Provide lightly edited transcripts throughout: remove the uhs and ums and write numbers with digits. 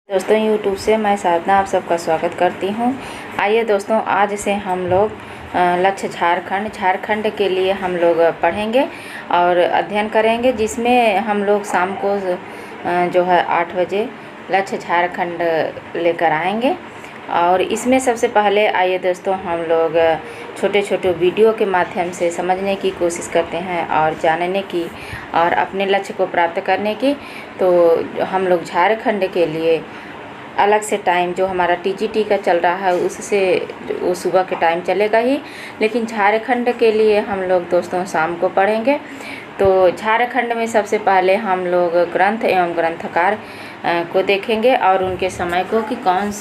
दोस्तों यूट्यूब से मैं साधना आप सबका स्वागत करती हूँ। आइए दोस्तों, आज से हम लोग लक्ष्य झारखंड के लिए हम लोग पढ़ेंगे और अध्ययन करेंगे, जिसमें हम लोग शाम को जो है 8 बजे लक्ष्य झारखंड लेकर आएंगे। और इसमें सबसे पहले आइए दोस्तों, हम लोग छोटे छोटे वीडियो के माध्यम से समझने की कोशिश करते हैं और जानने की और अपने लक्ष्य को प्राप्त करने की। तो हम लोग झारखंड के लिए अलग से टाइम जो हमारा टीजीटी का चल रहा है उससे वो सुबह के टाइम चलेगा ही, लेकिन झारखंड के लिए हम लोग दोस्तों शाम को पढ़ेंगे। तो झारखंड में सबसे पहले हम लोग ग्रंथ एवं ग्रंथकार को देखेंगे और उनके समय को कि कौन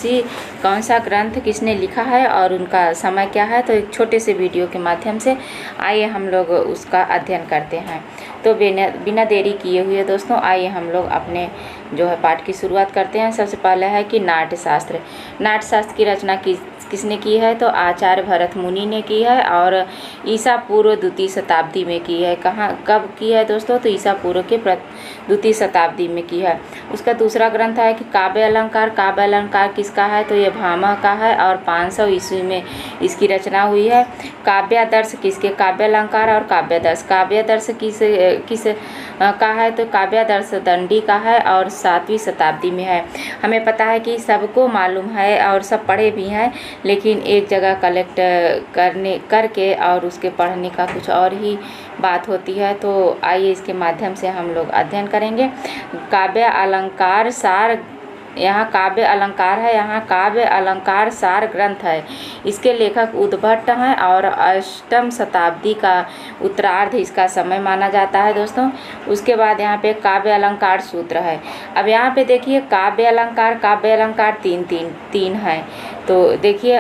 सा ग्रंथ किसने लिखा है और उनका समय क्या है। तो एक छोटे से वीडियो के माध्यम से आइए हम लोग उसका अध्ययन करते हैं। तो बिना देरी किए हुए दोस्तों, आइए हम लोग अपने जो है पाठ की शुरुआत करते हैं। सबसे पहले है कि नाट्यशास्त्र की रचना किसने की है? तो आचार्य भरत मुनि ने की है और ईसा पूर्व 2वीं शताब्दी में की है। कब की है दोस्तों? तो ईसा पूर्व के 2वीं शताब्दी में की है। उसका दूसरा ग्रंथ है कि काव्य अलंकार किसका है? तो ये भामा का है और 500 ईस्वी में इसकी रचना हुई है। काव्यादर्श किसके? काव्य अलंकार और काव्यादर्श किस का है? तो काव्यादर्श दंडी का है और 7वीं शताब्दी में है। हमें पता है कि सबको मालूम है और सब पढ़े भी हैं, लेकिन एक जगह कलेक्ट करके और उसके पढ़ने का कुछ और ही बात होती है। तो आइए इसके माध्यम से हम लोग अध्ययन करेंगे। काव्य अलंकार सार, यहाँ काव्य अलंकार है, यहाँ काव्य अलंकार सार ग्रंथ है। इसके लेखक उद्भट हैं और 8वीं शताब्दी का उत्तरार्ध इसका समय माना जाता है दोस्तों। उसके बाद यहाँ पे काव्य अलंकार सूत्र है। अब यहाँ पे देखिए काव्य अलंकार तीन है। तो देखिए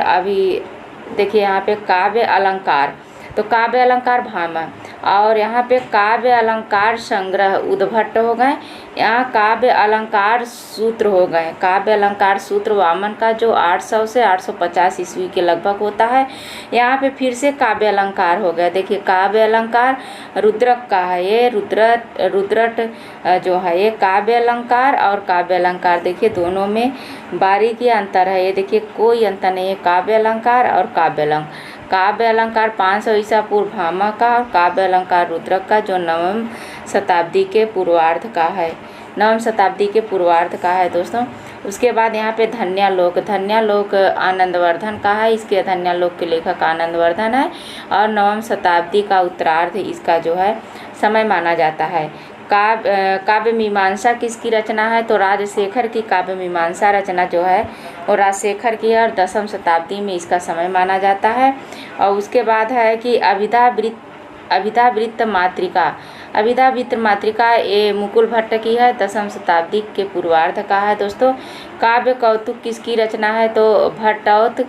यहाँ पे काव्य अलंकार, तो काव्य अलंकार भामा और यहाँ पे काव्य अलंकार संग्रह उद्भट हो गए। यहाँ काव्य अलंकार सूत्र हो गए। काव्य अलंकार सूत्र वामन का जो 800 से 850 ईस्वी के लगभग होता है। यहाँ पे फिर से काव्य अलंकार हो गया। देखिए काव्य अलंकार रुद्रक का है, ये रुद्रट जो है ये काव्य अलंकार और काव्य अलंकार, देखिए दोनों में बारीकी अंतर है। ये देखिए कोई अंतर नहीं है, काव्य अलंकार और काव्य अलंकार 500 ईसा पूर्व भामा का और काव्य अलंकार रुद्रक का जो 9वीं शताब्दी के पूर्वार्ध का है दोस्तों। उसके बाद यहाँ पे धन्यालोक आनंदवर्धन का है। इसके धन्यालोक के लेखक आनंदवर्धन है और 9वीं शताब्दी का उत्तरार्ध इसका जो है समय माना जाता है। काव्य मीमांसा किसकी रचना है? तो राजशेखर की काव्य मीमांसा रचना जो है वो राजशेखर की है और 10वीं शताब्दी में इसका समय माना जाता है। और उसके बाद है कि अभिधावृत्त मातृका ये मुकुल भट्ट की है, 10वीं शताब्दी के पूर्वार्ध का है दोस्तों। काव्य कौतुक किसकी रचना है? तो भट्टौत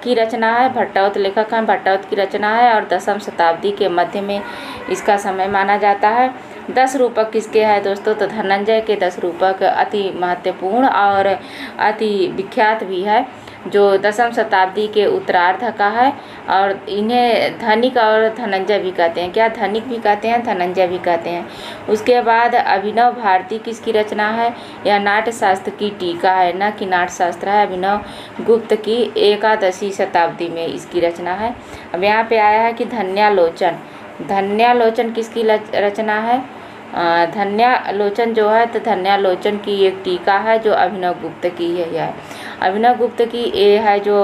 की रचना है। भट्टौत लेखक हैं, भट्टौत की रचना है और 10वीं शताब्दी के मध्य में इसका समय माना जाता है। 10 रूपक किसके हैं दोस्तों? तो धनंजय के 10 रूपक अति महत्वपूर्ण और अति विख्यात भी है, जो 10वीं शताब्दी के उत्तरार्ध का है और इन्हें धनिक और धनंजय भी कहते हैं। क्या धनिक भी कहते हैं, धनंजय भी कहते हैं। उसके बाद अभिनव भारती किसकी रचना है? यह नाट्यशास्त्र की टीका है, न कि नाट्यशास्त्र है। अभिनव गुप्त की 11वीं शताब्दी में इसकी रचना है। अब यहाँ पे आया है कि धन्यालोचन किसकी रचना है? धन्यालोचन जो है, तो धन्यालोचन की एक टीका है जो अभिनव गुप्त की है। अभिनव गुप्त की ये है जो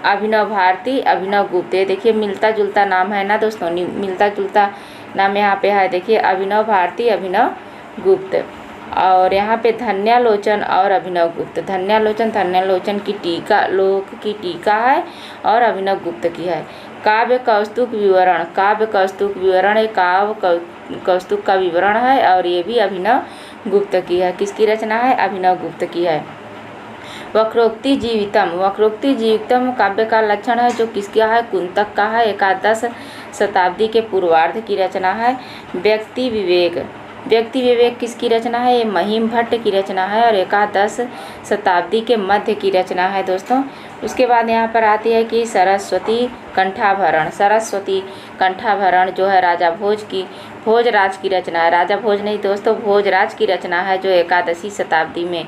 अभिनव भारती, अभिनव गुप्त। ये देखिए मिलता जुलता नाम है ना दोस्तों, मिलता जुलता नाम यहाँ पे है। देखिए अभिनव भारती, अभिनव गुप्त। और यहाँ पे धन्यालोचन और अभिनव गुप्त, धन्यालोचन की टीका है और अभिनव गुप्त की है। काव्य कौस्तुक विवरण एक कौस्तुक का विवरण है और ये भी अभिनव गुप्त की है। किसकी रचना है? अभिनव गुप्त की है। वक्रोक्ति जीवितम काव्य का लक्षण है, जो किसका है? कुंतक का है, 11वीं शताब्दी के पूर्वार्ध की रचना है। व्यक्ति विवेक व्यक्ति विवेक किसकी रचना है? ये महिम भट्ट की रचना है और एकादश शताब्दी के मध्य की रचना है दोस्तों। उसके बाद यहाँ पर आती है कि सरस्वती कंठाभरण। सरस्वती कंठाभरण जो है राजा भोजराज की रचना है। राजा भोज नहीं दोस्तों, भोजराज की रचना है, जो एकादशी शताब्दी में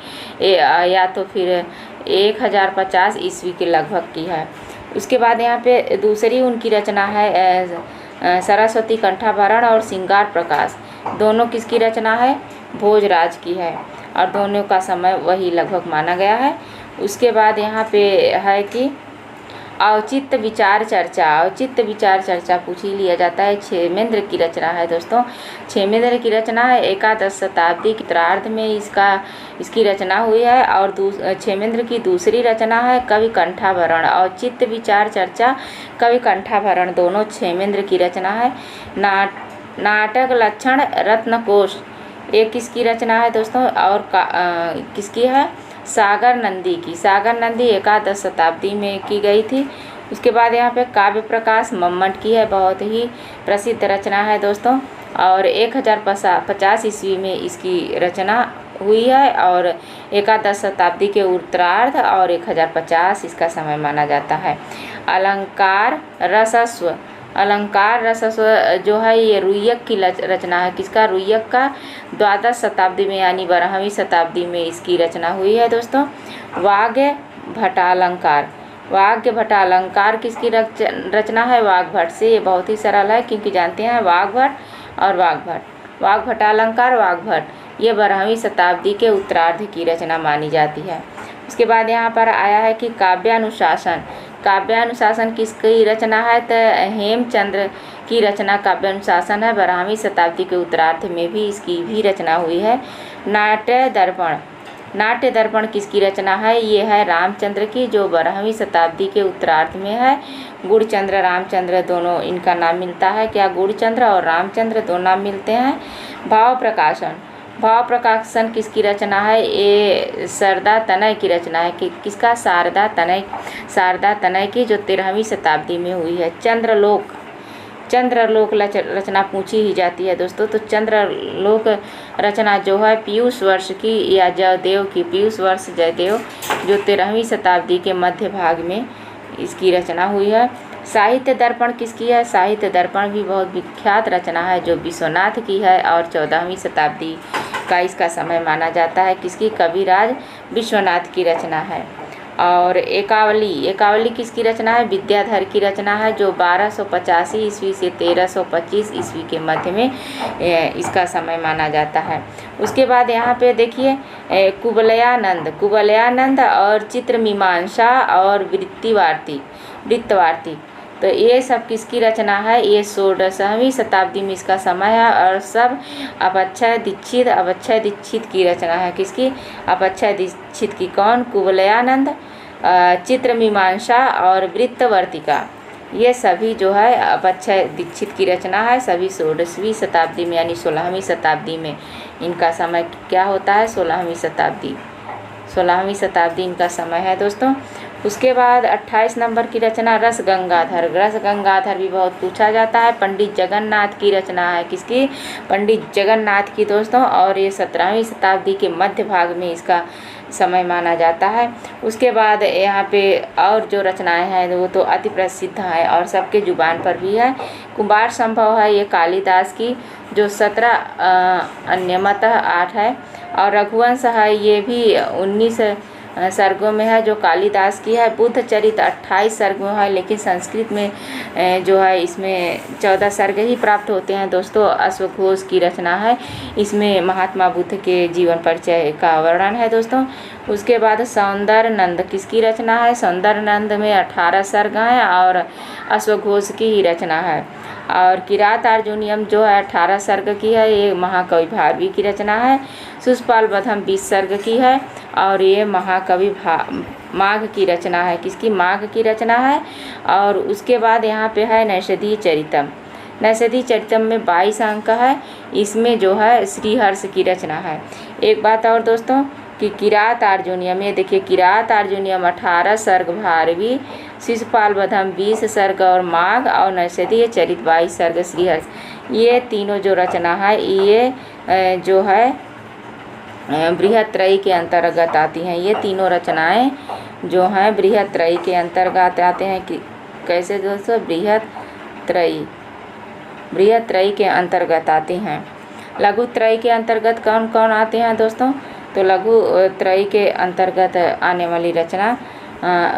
या तो फिर 1050 ईस्वी के लगभग की है। उसके बाद यहाँ पे दूसरी उनकी रचना है सरस्वती कंठाभरण और श्रृंगार प्रकाश। दोनों किसकी रचना है? भोजराज की है और दोनों का समय वही लगभग माना गया है। उसके बाद यहाँ पे है कि औचित्य विचार चर्चा। औचित्य विचार चर्चा पूछ ही लिया जाता है। क्षेमेंद्र की रचना है दोस्तों। क्षेमेंद्र की रचना है, एकादश शताब्दी के उत्तरार्ध में इसकी रचना हुई है। और क्षेमेंद्र की दूसरी रचना है कवि कंठाभरण। औचित्य विचार चर्चा, कवि कंठाभरण दोनों क्षेमेंद्र की रचना है। नाटक लक्षण रत्नकोश एक किसकी रचना है दोस्तों? और किसकी है? सागर नंदी की। सागर नंदी एकादश शताब्दी में की गई थी। उसके बाद यहाँ पे काव्य प्रकाश मम्मट की है, बहुत ही प्रसिद्ध रचना है दोस्तों। और 1050 ईस्वी में इसकी रचना हुई है और एकादश शताब्दी के उत्तरार्ध और 1050 इसका समय माना जाता है। अलंकार रसस्व। अलंकार रसस्व जो है ये रुय्यक की रचना है। किसका? रुय्यक का। द्वादश शताब्दी में यानी 12वीं शताब्दी में इसकी रचना हुई है दोस्तों। वाग्य भट्टालंकार। वाग्य भट्टालंकार किसकी रचना है? वाग्भट से। ये बहुत ही सरल है क्योंकि जानते हैं वाग्भट और वाग्भट। वाग्भट्टालंकार वाग्भट ये 12वीं शताब्दी के उत्तरार्ध की रचना मानी जाती है। उसके बाद यहाँ पर आया है कि काव्यानुशासन। काव्यानुशासन किसकी रचना है? तो हेमचंद्र की रचना काव्यानुशासन है। 12वीं शताब्दी के उत्तरार्ध में भी इसकी भी रचना हुई है। नाट्य दर्पण। नाट्य दर्पण किसकी रचना है? ये है रामचंद्र की, जो 12वीं शताब्दी के उत्तरार्ध में है। गुणचंद्र रामचंद्र दोनों इनका नाम मिलता है। क्या? गुणचंद्र और रामचंद्र दो नाम मिलते हैं। भाव प्रकाशन। भाव प्रकाशन किसकी रचना है? ये शारदा तनय की रचना है। किसका? शारदा तनय। शारदा तनय की, जो 13वीं शताब्दी में हुई है। चंद्रलोक। चंद्रलोक रचना पूछी ही जाती है दोस्तों। तो चंद्रलोक रचना जो है पीयूष वर्ष की या जयदेव की। पीयूष वर्ष जयदेव जो 13वीं शताब्दी के मध्य भाग में इसकी रचना हुई है। साहित्य दर्पण किसकी है? साहित्य दर्पण भी बहुत विख्यात रचना है जो विश्वनाथ की है और 14वीं शताब्दी का इसका समय माना जाता है। किसकी? कविराज विश्वनाथ की रचना है। और एकावली। एकावली किसकी रचना है? विद्याधर की रचना है, जो 1285 ईस्वी से 1325 ईस्वी के मध्य में इसका समय माना जाता है। उसके बाद यहाँ पे देखिए कुवलयानंद। कुवलयानंद और चित्रमीमांसा और वृत्तवार्तिक तो ये सब किसकी रचना है? ये 16वीं शताब्दी में इसका समय है और सब अपक्षय दीक्षित की रचना है। किसकी? अपक्षय दीक्षित की। कौन? कुवलयानंद, चित्रमीमांसा और वृत्तवर्तिका, ये सभी जो है अपक्षय दीक्षित की रचना है। सभी 16वीं शताब्दी में यानी 16वीं शताब्दी में इनका समय क्या होता है? 16वीं शताब्दी इनका समय है दोस्तों। उसके बाद 28 नंबर की रचना रस गंगाधर। रस गंगाधर भी बहुत पूछा जाता है। पंडित जगन्नाथ की रचना है। किसकी? पंडित जगन्नाथ की दोस्तों। और ये 17वीं शताब्दी के मध्य भाग में इसका समय माना जाता है। उसके बाद यहाँ पे और जो रचनाएं हैं वो तो अति प्रसिद्ध हैं और सबके जुबान पर भी है। कुमार संभव है ये कालिदास की, जो 17 अन्यमतः 8 है। और रघुवंश है, ये भी 19 सर्गों में है जो कालिदास की है। बुद्ध चरित 28 सर्गों है, लेकिन संस्कृत में जो है इसमें 14 सर्ग ही प्राप्त होते हैं दोस्तों। अश्वघोष की रचना है, इसमें महात्मा बुद्ध के जीवन परिचय का वर्णन है दोस्तों। उसके बाद सौंदर्य नंद किसकी रचना है? सौंदर्य नंद में 18 सर्ग हैं और अश्वघोष की ही रचना है। और किरात अर्जुनियम जो है 18 सर्ग की है, ये महाकवि भारवी की रचना है। शिशुपाल वधम 20 सर्ग की है और ये महाकवि माघ की रचना है। किसकी? माघ की रचना है। और उसके बाद यहाँ पे है नैषधीय चरितम। नैषधीय चरितम में 22 अंक है। इसमें जो है श्रीहर्ष की रचना है। एक बात और दोस्तों कि किरात अर्जुनियम, ये देखिए किरात अर्जुनियम 18 सर्ग भारवी, शिशुपाल वधम 20 सर्ग और माघ, और नैषधीय चरित 22 सर्ग श्रीहर्ष। ये तीनों जो रचना है ये जो है बृहत्त्रयी के अंतर्गत आती हैं। ये तीनों रचनाएं जो हैं बृहत्त्रयी के अंतर्गत आते हैं। कि कैसे दोस्तों? बृहत्त्रयी के अंतर्गत आती हैं। लघुत्रयी के अंतर्गत कौन कौन आते हैं दोस्तों? तो लघुत्रयी के अंतर्गत आने वाली रचना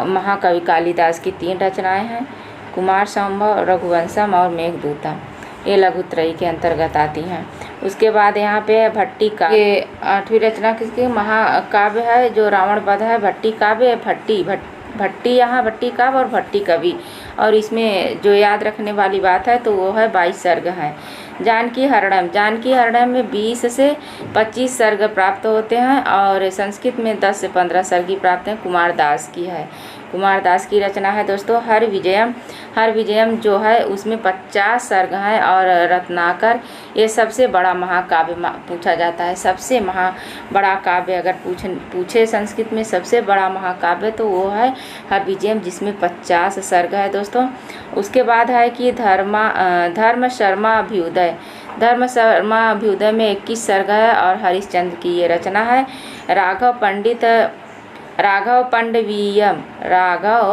महाकवि कालिदास की 3 रचनाएं हैं, कुमार संभव, रघुवंशम और मेघदूतम। ये लघुत्रयी के अंतर्गत आती हैं। उसके बाद यहाँ पे है भट्टी काव्य। ये 8वीं रचना किसकी? महाकाव्य है जो रावण वध है। भट्टी काव्य, भट्टी यहाँ भट्टी काव्य और भट्टी कवि। और इसमें जो याद रखने वाली बात है तो वो है 22 सर्ग हैं। जानकी हरणम में 20 से 25 सर्ग प्राप्त होते हैं और संस्कृत में 10 से 15 सर्ग ही प्राप्त हैं। कुमारदास की है, कुमारदास की रचना है दोस्तों हर विजयम जो है उसमें 50 सर्ग हैं। और रत्नाकर ये सबसे बड़ा महाकाव्य पूछा जाता है। सबसे बड़ा काव्य अगर पूछे संस्कृत में सबसे बड़ा महाकाव्य तो वो है हर विजयम, जिसमें 50 सर्ग है दोस्तों। उसके बाद है कि धर्म शर्मा अभ्युदय में 21 सर्ग है और हरिश्चंद्र की ये रचना है। राघव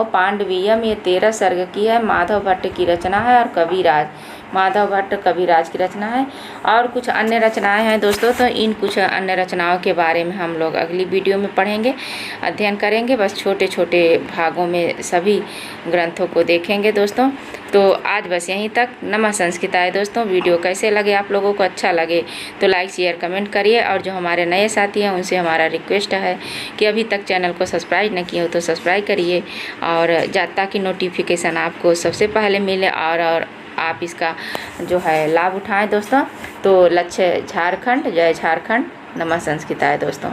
पांडवीयम ये 13 सर्ग की है। माधव भट्ट की रचना है और माधव भट्ट कविराज की रचना है। और कुछ अन्य रचनाएं हैं दोस्तों, तो इन कुछ अन्य रचनाओं के बारे में हम लोग अगली वीडियो में पढ़ेंगे, अध्ययन करेंगे। बस छोटे छोटे भागों में सभी ग्रंथों को देखेंगे दोस्तों। तो आज बस यहीं तक। नमः संस्कृताय दोस्तों। वीडियो कैसे लगे आप लोगों को? अच्छा लगे तो लाइक शेयर कमेंट करिए। और जो हमारे नए साथी हैं उनसे हमारा रिक्वेस्ट है कि अभी तक चैनल को सब्सक्राइब न किए हो तो सब्सक्राइब करिए, और ताकि नोटिफिकेशन आपको सबसे पहले मिले और आप इसका जो है लाभ उठाएं दोस्तों। तो लक्ष्य झारखंड, जय झारखंड। नमः संस्कृताय दोस्तों।